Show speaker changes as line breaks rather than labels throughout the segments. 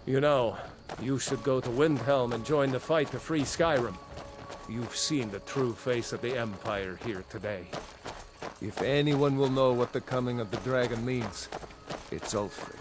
You know, you should go to Windhelm and join the fight to free Skyrim. You've seen the true face of the Empire here today.
If anyone will know what the coming of the dragon means, it's Ulfric.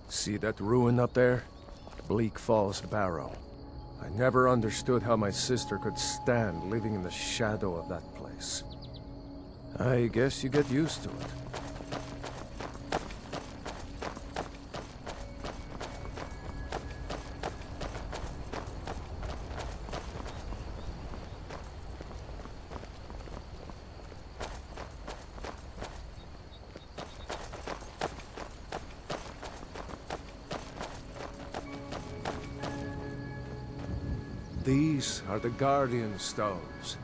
See that ruin up there? Bleak Falls Barrow. I never understood how my sister could stand living in the shadow of that place. I guess you get used to it. These are the Guardian Stones.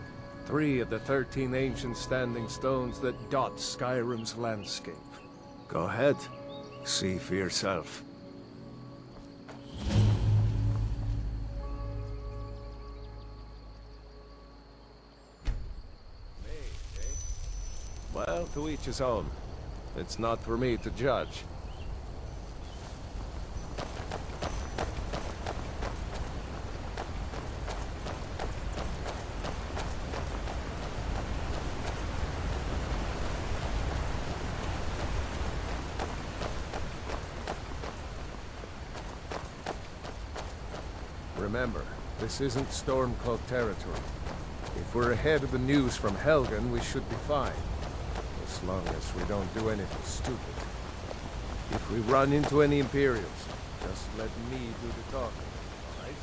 3 of the 13 ancient standing stones that dot Skyrim's landscape. Go ahead, see for yourself. Well, to each his own. It's not for me to judge. Remember, this isn't Stormcloak territory. If we're ahead of the news from Helgen, we should be fine. As long as we don't do anything stupid. If we run into any Imperials, just let me do the talking, alright?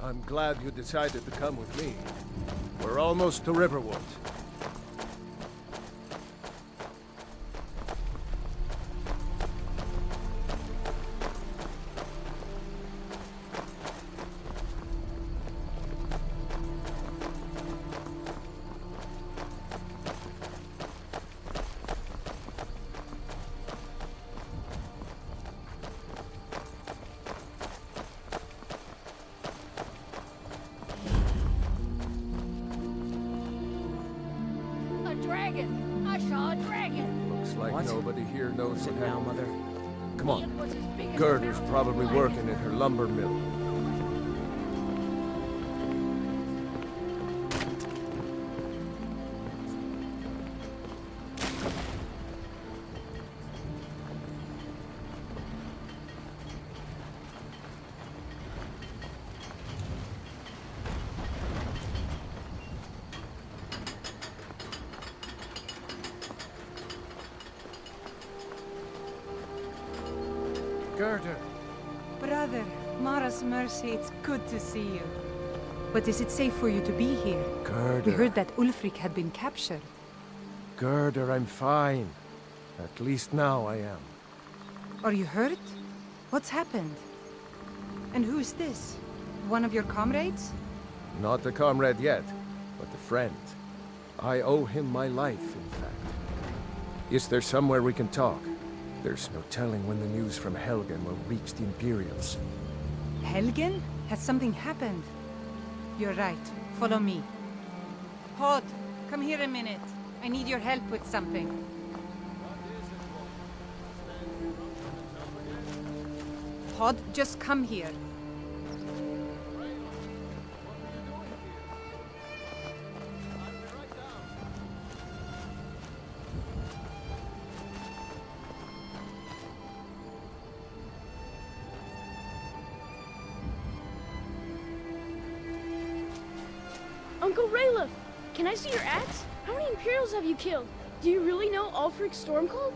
I'm glad you decided to come with me. We're almost to Riverwood.
Dragon! I saw a dragon!
Looks like
What?
nobody here knows what
Now,
happened.
Mother.
Come
It
on.
was as big as a
Gerder's
mountain
probably
lion.
working in her lumber mill. Gerder!
Brother, Mara's mercy, it's good to see you. But is it safe for you to be here?
Gerder!
We heard that Ulfric had been captured.
Gerder, I'm fine. At least now I am.
Are you hurt? What's happened? And who is this? One of your comrades?
Not a comrade yet, but a friend. I owe him my life, in fact. Is there somewhere we can talk? There's no telling when the news from Helgen will reach the Imperials.
Helgen? Has something happened? You're right. Follow me. Hod, come here a minute. I need your help with something.
What is it,
pod, just come here.
Uncle Rayleigh, can I see your axe? How many Imperials have you killed? Do you really know Ulfric Stormcloak?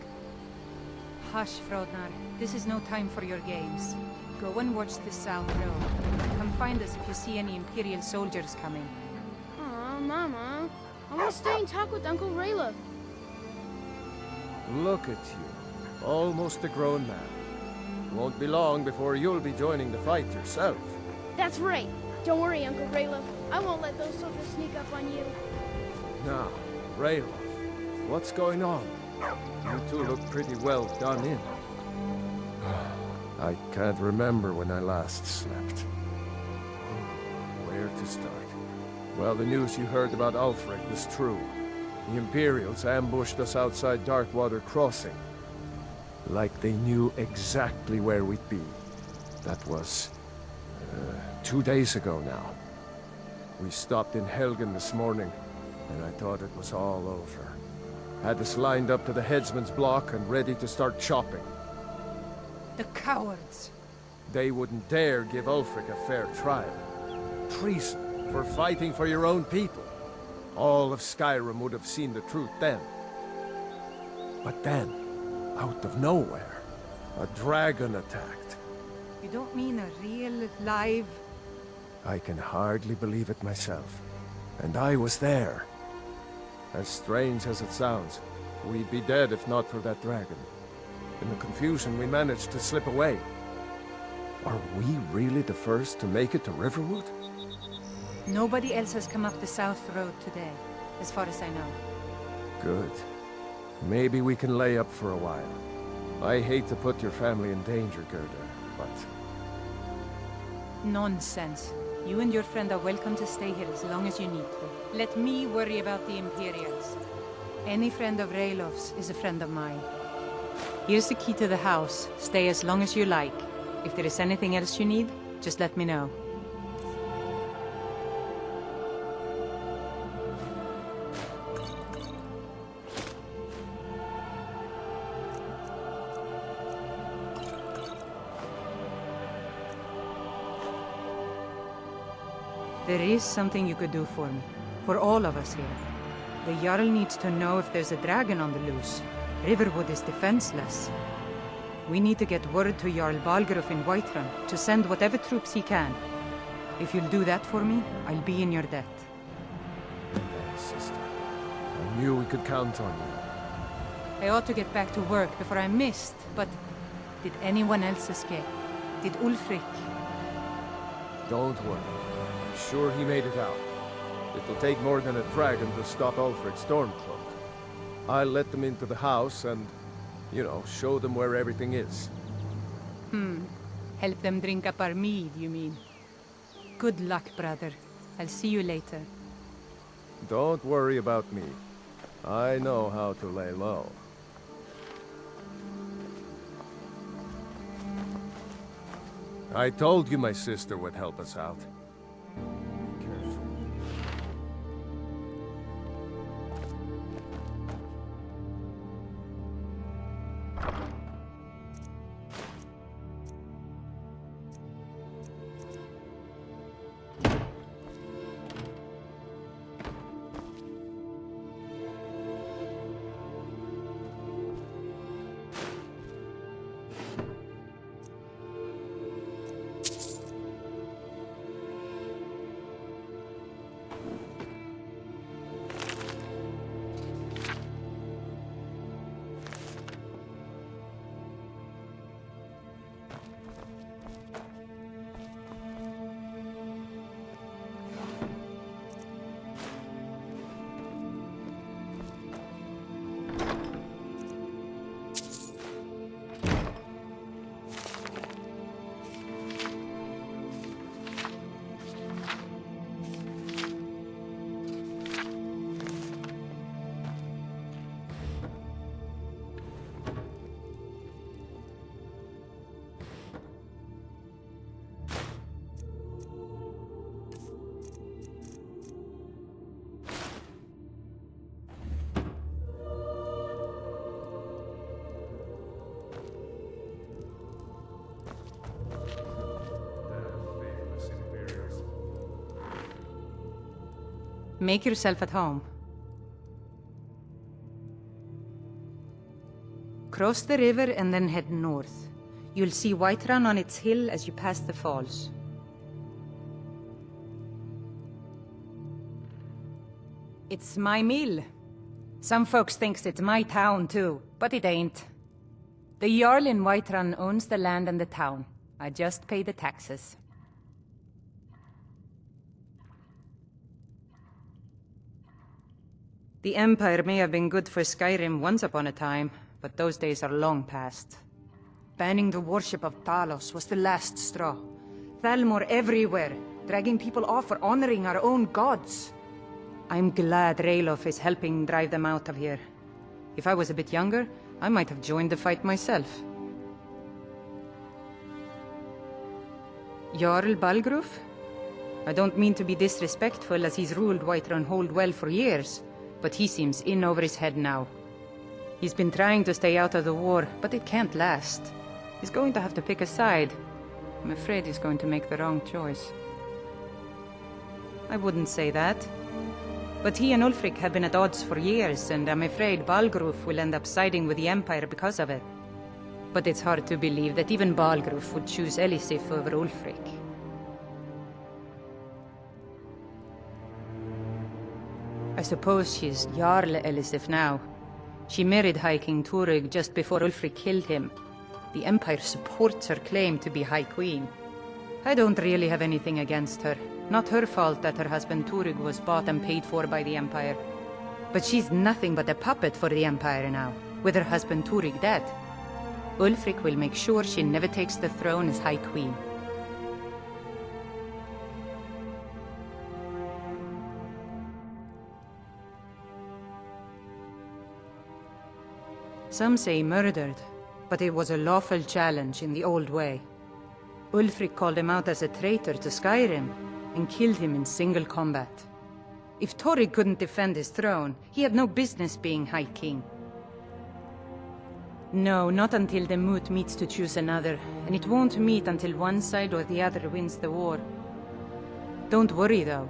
Hush, Frodnar. This is no time for your games. Go and watch the South Road. Come find us if you see any Imperial soldiers coming.
Aw, Mama. I want to stay and talk with Uncle Rayleigh.
Look at you. Almost a grown man. Won't be long before you'll be joining the fight yourself.
That's right. Don't worry, Uncle Rayleigh. I won't let those soldiers sneak up on you.
Now, Rayloff, what's going on? You two look pretty well done in. I can't remember when I last slept. Where to start? Well, the news you heard about Ulfric was true. The Imperials ambushed us outside Darkwater Crossing. Like they knew exactly where we'd be. That was... 2 days ago now. We stopped in Helgen this morning, and I thought it was all over. Had us lined up to the headsman's block and ready to start chopping.
The cowards!
They wouldn't dare give Ulfric a fair trial. Treason for fighting for your own people. All of Skyrim would have seen the truth then. But then, out of nowhere, a dragon attacked.
You don't mean a real, live...
I can hardly believe it myself. And I was there. As strange as it sounds, we'd be dead if not for that dragon. In the confusion, we managed to slip away. Are we really the first to make it to Riverwood?
Nobody else has come up the South Road today, as far as I know.
Good. Maybe we can lay up for a while. I hate to put your family in danger, Gerda, but...
Nonsense. You and your friend are welcome to stay here as long as you need to. Let me worry about the Imperials. Any friend of Rayloff's is a friend of mine. Here's the key to the house. Stay as long as you like. If there is anything else you need, just let me know. There is something you could do for me. For all of us here. The Jarl needs to know if there's a dragon on the loose. Riverwood is defenseless. We need to get word to Jarl Balgruuf in Whiterun to send whatever troops he can. If you'll do that for me, I'll be in your debt.
Thanks, sister. I knew we could count on you.
I ought to get back to work before I'm missed, but... Did anyone else escape? Did Ulfric?
Don't worry. I'm sure he made it out. It'll take more than a dragon to stop Ulfric Stormcloak. I'll let them into the house and, you know, show them where everything is.
Help them drink up our mead, you mean? Good luck, brother. I'll see you later.
Don't worry about me. I know how to lay low. I told you my sister would help us out. Careful.
Make yourself at home. Cross the river and then head north. You'll see Whiterun on its hill as you pass the falls. It's my mill. Some folks thinks it's my town too, but it ain't. The Jarl in Whiterun owns the land and the town. I just pay the taxes. The Empire may have been good for Skyrim once upon a time, but those days are long past. Banning the worship of Talos was the last straw. Thalmor everywhere, dragging people off for honoring our own gods. I'm glad Ralof is helping drive them out of here. If I was a bit younger, I might have joined the fight myself. Jarl Balgruf? I don't mean to be disrespectful, as he's ruled Whiterun Hold well for years, but he seems in over his head now. He's been trying to stay out of the war, but it can't last. He's going to have to pick a side. I'm afraid he's going to make the wrong choice. I wouldn't say that. But he and Ulfric have been at odds for years, and I'm afraid Balgruf will end up siding with the Empire because of it. But it's hard to believe that even Balgruf would choose Elisif over Ulfric. I suppose she's Jarl Elisif now. She married High King Turug just before Ulfric killed him. The Empire supports her claim to be High Queen. I don't really have anything against her. Not her fault that her husband Turug was bought and paid for by the Empire. But she's nothing but a puppet for the Empire now, with her husband Turug dead. Ulfric will make sure she never takes the throne as High Queen. Some say murdered, but it was a lawful challenge in the old way. Ulfric called him out as a traitor to Skyrim, and killed him in single combat. If Torrig couldn't defend his throne, he had no business being High King. No, not until the Moot meets to choose another, and it won't meet until one side or the other wins the war. Don't worry though.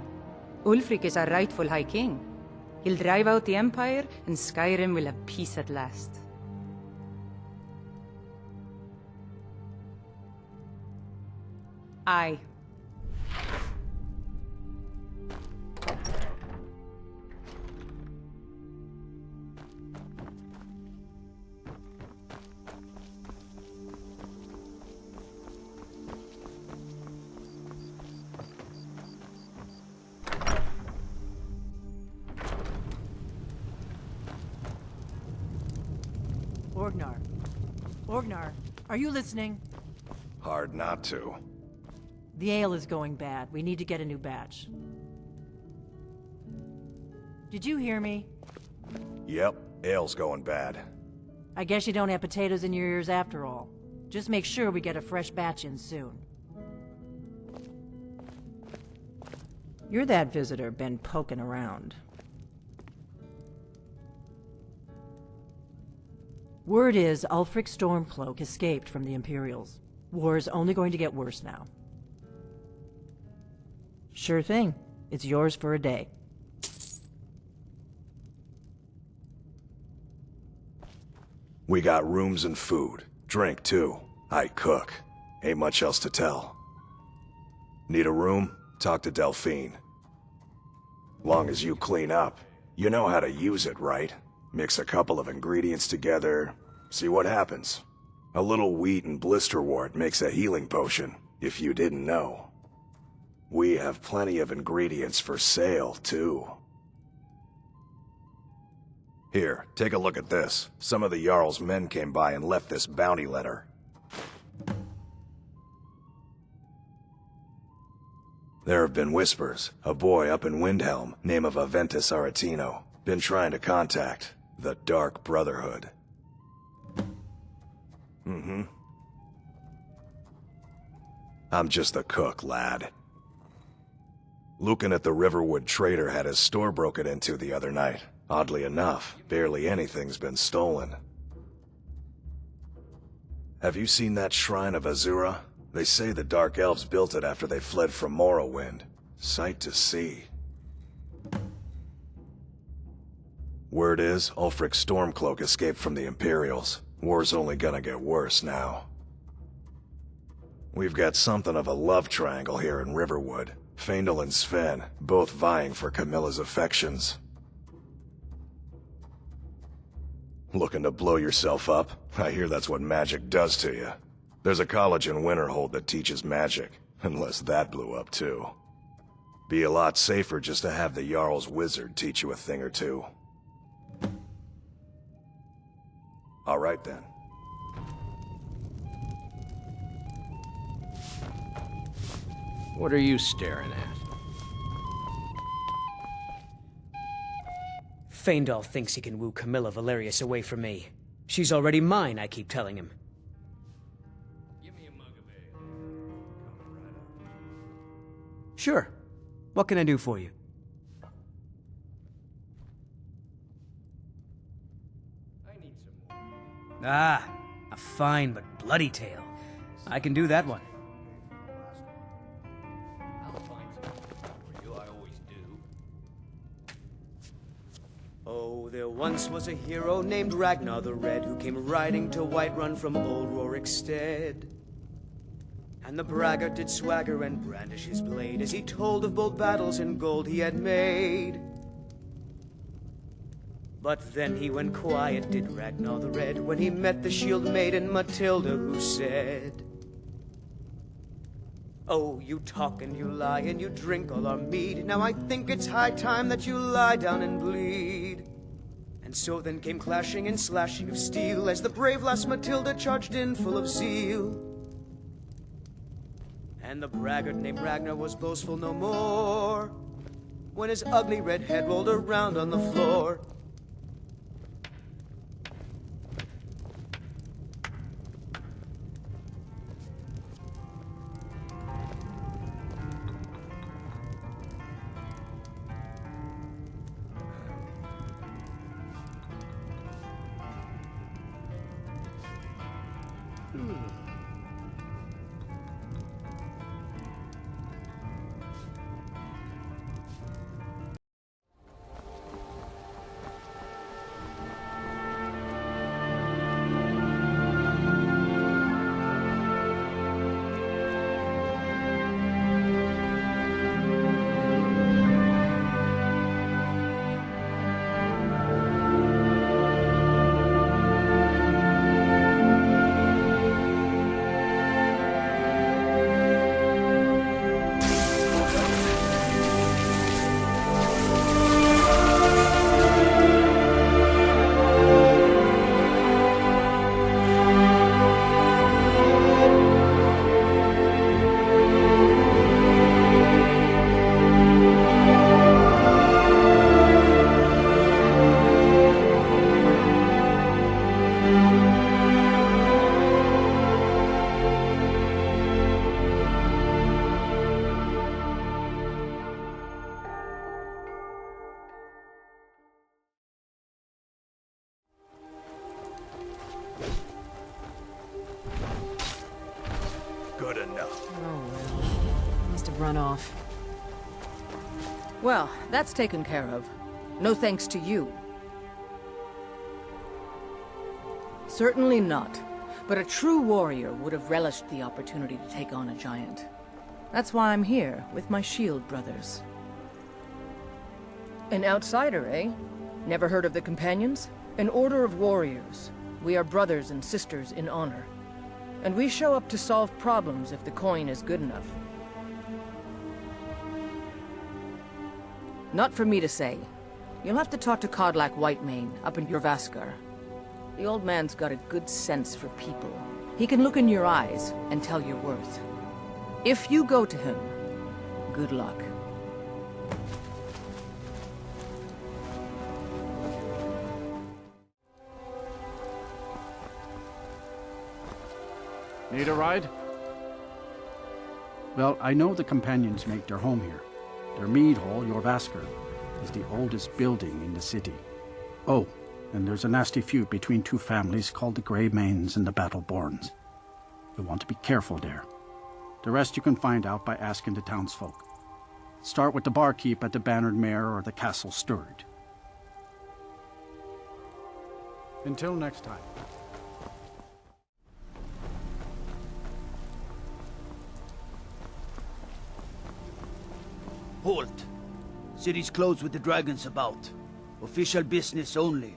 Ulfric is our rightful High King. He'll drive out the Empire, and Skyrim will have peace at last. Aye.
Orgnar, are you listening?
Hard not to.
The ale is going bad. We need to get a new batch. Did you hear me?
Yep, ale's going bad.
I guess you don't have potatoes in your ears after all. Just make sure we get a fresh batch in soon. You're that visitor been poking around. Word is Ulfric Stormcloak escaped from the Imperials. War's only going to get worse now. Sure thing. It's yours for a day.
We got rooms and food. Drink, too. I cook. Ain't much else to tell. Need a room? Talk to Delphine. Long as you clean up. You know how to use it, right? Mix a couple of ingredients together, see what happens. A little wheat and blisterwort makes a healing potion, if you didn't know. We have plenty of ingredients for sale, too. Here, take a look at this. Some of the Jarl's men came by and left this bounty letter. There have been whispers. A boy up in Windhelm, name of Aventus Aretino, been trying to contact the Dark Brotherhood. I'm just the cook, lad. Lucan at the Riverwood Trader had his store broken into the other night. Oddly enough, barely anything's been stolen. Have you seen that shrine of Azura? They say the Dark Elves built it after they fled from Morrowind. Sight to see. Word is, Ulfric Stormcloak escaped from the Imperials. War's only gonna get worse now. We've got something of a love triangle here in Riverwood. Faendal and Sven, both vying for Camilla's affections. Looking to blow yourself up? I hear that's what magic does to you. There's a college in Winterhold that teaches magic, unless that blew up too. Be a lot safer just to have the Jarl's wizard teach you a thing or two. All right then.
What are you staring at?
Faendal thinks he can woo Camilla Valerius away from me. She's already mine, I keep telling him.
Give me a mug of ale. Coming right up.
Sure. What can I do for you?
I need some more.
Ah, a fine but bloody tale. I can do that one.
I'll find something for you. I always do.
Oh, there once was a hero named Ragnar the Red who came riding to Whiterun from old Rorikstead. And the braggart did swagger and brandish his blade as he told of bold battles and gold he had made. But then he went quiet, did Ragnar the Red, when he met the shield maiden Matilda, who said, "Oh, you talk and you lie and you drink all our mead. Now I think it's high time that you lie down and bleed." And so then came clashing and slashing of steel as the brave lass Matilda charged in full of zeal. And the braggart named Ragnar was boastful no more when his ugly red head rolled around on the floor.
Good enough.
Oh, well. Must have run off.
Well, that's taken care of. No thanks to you. Certainly not. But a true warrior would have relished the opportunity to take on a giant. That's why I'm here, with my shield brothers. An outsider, eh? Never heard of the Companions? An order of warriors. We are brothers and sisters in honor. And we show up to solve problems if the coin is good enough. Not for me to say. You'll have to talk to Kodlak Whitemane up in Jorvaskar. The old man's got a good sense for people. He can look in your eyes and tell your worth. If you go to him, good luck.
Need a ride? Well, I know the Companions make their home here. Their mead hall, Jorvaskar, is the oldest building in the city. Oh, and there's a nasty feud between two families called the Greymanes and the Battleborns. You'll want to be careful there. The rest you can find out by asking the townsfolk. Start with the barkeep at the Bannered Mare or the Castle Steward. Until next time.
Halt! City's closed with the dragons about. Official business only.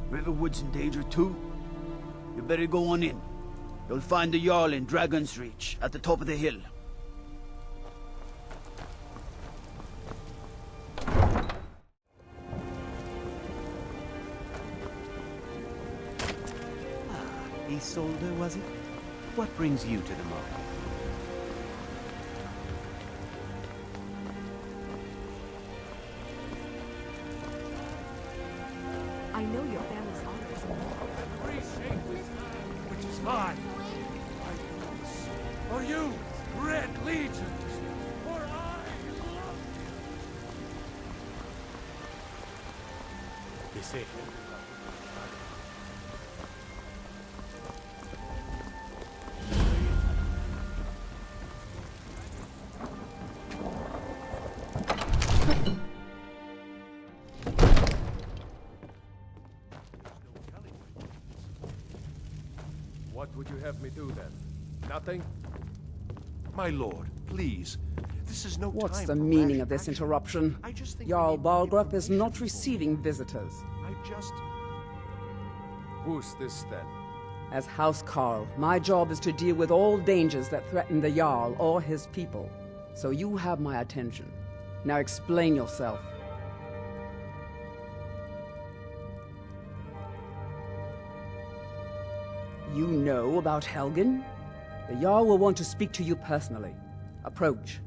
Riverwood's in danger too? You better go on in. You'll find the Jarl in Dragon's Reach, at the top of the hill.
Isolde, was it? What brings you to the market?
I know your family's honor is in
Appreciate this land, which is mine. For you, Red Legions, for I love you. Be safe.
What would you have me do then? Nothing?
My lord, please. This is no time.
What's the
for
meaning
rash
of this
action.
interruption?
I just think
Jarl
we need more
Balgrup is not
information
receiving visitors.
I just...
Who's this then?
As House Carl, my job is to deal with all dangers that threaten the Jarl or his people. So you have my attention. Now explain yourself. You know about Helgen? The Jarl will want to speak to you personally. Approach.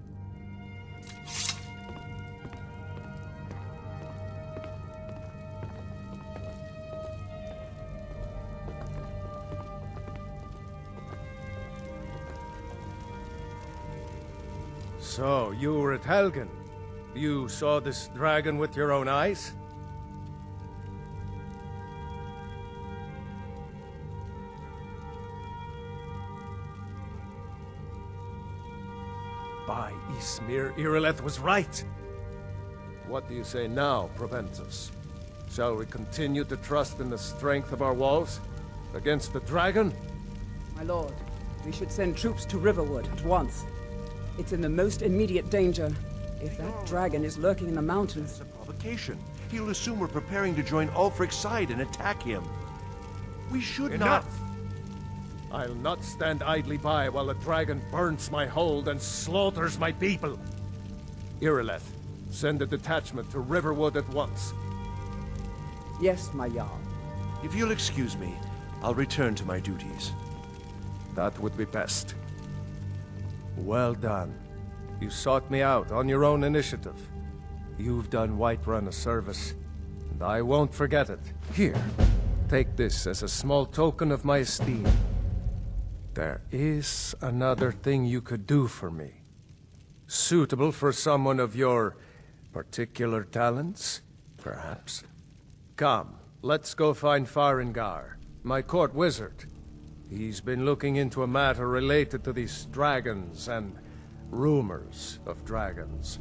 So, you were at Helgen? You saw this dragon with your own eyes? By Ysmir, Irileth was right! What do you say now, Proventus? Shall we continue to trust in the strength of our walls? Against the dragon?
My lord, we should send troops to Riverwood at once. It's in the most immediate danger. If that dragon is lurking in the mountains...
It's a provocation. He'll assume we're preparing to join Ulfric's side and attack him. We should
Enough! I'll not stand idly by while the dragon burns my hold and slaughters my people. Irileth, send a detachment to Riverwood at once.
Yes, my Jarl.
If you'll excuse me, I'll return to my duties.
That would be best. Well done. You sought me out on your own initiative. You've done Whiterun a service, and I won't forget it. Here, take this as a small token of my esteem. There is another thing you could do for me. Suitable for someone of your particular talents, perhaps? Come, let's go find Farengar, my court wizard. He's been looking into a matter related to these dragons and rumors of dragons.